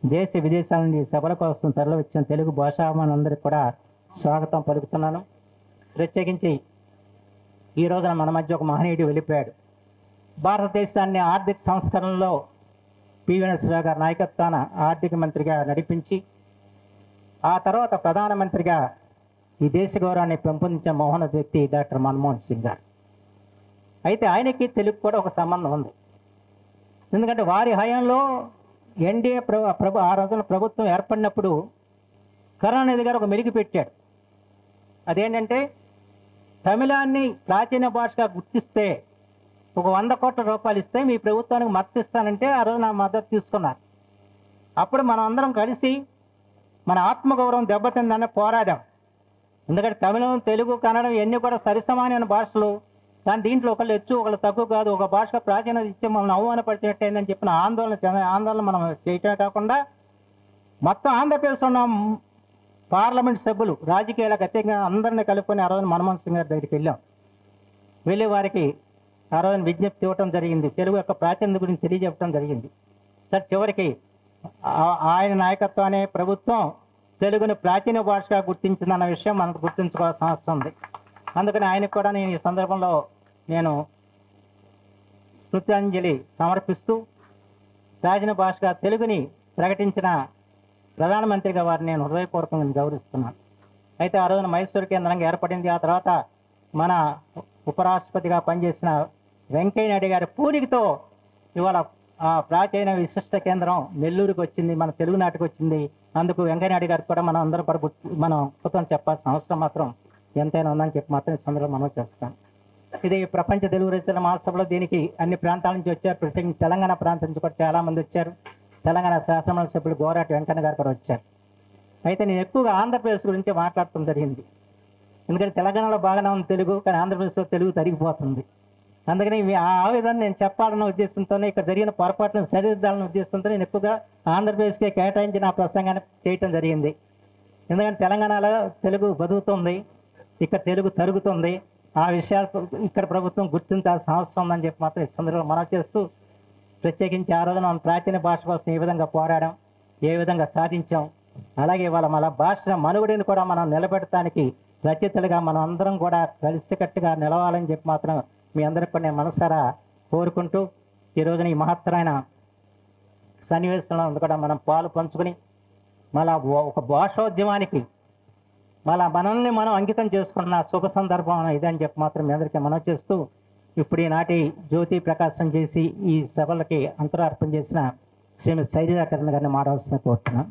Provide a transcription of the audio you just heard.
దేశ విదేశాల నుండి సభల కోసం తరలివచ్చిన తెలుగు భాషామనందరికీ కూడా స్వాగతం పలుకుతున్నాను. ప్రత్యేకించి ఈ రోజున మన మధ్య ఒక మహనీయుడు వెళ్ళిపోయాడు. భారతదేశాన్ని ఆర్థిక సంస్కరణలో పివి నరసింహరావు గారి నాయకత్వాన ఆర్థిక మంత్రిగా నడిపించి ఆ తర్వాత ప్రధానమంత్రిగా ఈ దేశ గౌరవాన్ని పెంపొందించిన మహోన్నత వ్యక్తి డాక్టర్ మన్మోహన్ సింగ్ గారు. అయితే ఆయనకి తెలుగు కూడా ఒక సంబంధం ఉంది. ఎందుకంటే వారి హయాంలో ఎన్డీఏ ఆ రోజున ప్రభుత్వం ఏర్పడినప్పుడు కరుణానిధి గారు ఒక మెలికి పెట్టాడు. అదేంటంటే తమిళాన్ని ప్రాచీన భాషగా గుర్తిస్తే ఒక 100 కోట్ల రూపాయలు ఇస్తే మీ ప్రభుత్వానికి మద్దతు ఇస్తానంటే ఆ రోజు నా మద్దతు తీసుకున్నారు. అప్పుడు మనం అందరం కలిసి మన ఆత్మగౌరవం దెబ్బతిందని పోరాడాం. ఎందుకంటే తమిళం, తెలుగు, కన్నడం ఇవన్నీ కూడా సరిసమానమైన భాషలు. కానీ దీంట్లో ఒకళ్ళు హెచ్చు ఒకళ్ళు తక్కువ కాదు. ఒక భాష ప్రాచీనత ఇచ్చే మమ్మల్ని అవమానపరిచినట్టయిందని చెప్పిన ఆందోళన మనం చేయటమే కాకుండా మొత్తం ఆంధ్రప్రదేశ్లో ఉన్న పార్లమెంట్ సభ్యులు రాజకీయాలకు అత్యంగా అందరినీ కలుపుకొని ఆ రోజున మన్మోహన్ సింగ్ గారి దగ్గరికి వెళ్ళి వారికి ఆ రోజున విజ్ఞప్తి ఇవ్వటం జరిగింది. తెలుగు యొక్క ప్రాచీనత గురించి తెలియజెప్పడం జరిగింది. సార్ చివరికి ఆయన నాయకత్వాన్ని ప్రభుత్వం తెలుగుని ప్రాచీన భాషగా గుర్తించిందన్న విషయం మనకు గుర్తుంచుకోవాల్సిన అవసరం ఉంది. అందుకని ఆయనకు కూడా నేను ఈ సందర్భంలో స్మృత్యాంజలి సమర్పిస్తూ ప్రాచీన భాషగా తెలుగుని ప్రకటించిన ప్రధానమంత్రిగా వారిని నేను హృదయపూర్వకంగా గౌరవిస్తున్నాను. అయితే ఆ రోజున మైసూరు కేంద్రంగా ఏర్పడింది. ఆ తర్వాత మన ఉపరాష్ట్రపతిగా పనిచేసిన వెంకయ్య నాయుడు గారి పూనికతో ఇవాళ ప్రాచీన విశిష్ట కేంద్రం నెల్లూరుకి వచ్చింది, మన తెలుగునాటికి వచ్చింది. అందుకు వెంకయ్య నాయుడు గారికి కూడా మనం అందరూ మనం కృతం చెప్పాల్సిన అవసరం మాత్రం ఎంతైనా ఉందని చెప్పి మాత్రం ఈ సందర్భంలో మనం చేస్తాం. ఇది ప్రపంచ తెలుగు రచనల మహాసభలో దీనికి అన్ని ప్రాంతాల నుంచి వచ్చారు. ప్రత్యేకించి తెలంగాణ ప్రాంతం నుంచి కూడా చాలామంది వచ్చారు. తెలంగాణ శాసనమండలి సభ్యులు గోరాటి వెంకన్న గారు కూడా వచ్చారు. అయితే నేను ఎక్కువగా ఆంధ్రప్రదేశ్ గురించి మాట్లాడటం జరిగింది. ఎందుకంటే తెలంగాణలో బాగానే ఉంది తెలుగు, కానీ ఆంధ్రప్రదేశ్లో తెలుగు తరిగిపోతుంది. అందుకని ఆ విధాన్ని నేను చెప్పాలన్న ఉద్దేశంతోనే ఇక్కడ జరిగిన పొరపాట్లను సరిదిద్దాలన్న ఉద్దేశంతో నేను ఎక్కువగా ఆంధ్రప్రదేశ్కే కేటాయించి నా ప్రసంగాన్ని చేయటం జరిగింది. ఎందుకంటే తెలంగాణలో తెలుగు బతుకుతుంది, ఇక్కడ తెలుగు తరుగుతుంది. ఆ విషయాలు ఇక్కడ ప్రభుత్వం గుర్తించాల్సిన అవసరం ఉందని చెప్పి మాత్రం ఈ సందర్భంలో మనం చేస్తూ ప్రత్యేకించి ఆ రోజున మనం ప్రాచీన భాష కోసం ఏ విధంగా పోరాడాం, ఏ విధంగా సాధించాం, అలాగే వాళ్ళ మన భాష మనుగడని కూడా మనం నిలబెట్టడానికి రచయితలుగా మనం అందరం కూడా కలిసికట్టుగా నిలవాలని చెప్పి మాత్రం మీ అందరికీ కూడా నేను మనసారా కోరుకుంటూ ఈ రోజున ఈ మహత్తరమైన సన్నివేశంలో కూడా మనం పాలు పంచుకొని మళ్ళా ఒక భాషోద్యమానికి మనల్ని మనం అంకితం చేసుకున్న శుభ సందర్భం ఇదని చెప్పి మాత్రం మీ అందరికీ మనం చేస్తూ ఇప్పుడు ఈనాటి జ్యోతి ప్రకాశం చేసి ఈ సభలకి అంతరార్పణ చేసిన శ్రీమతి శైలజాకరణ గారిని మాట్లాడాల్సిన కోరుతున్నాను.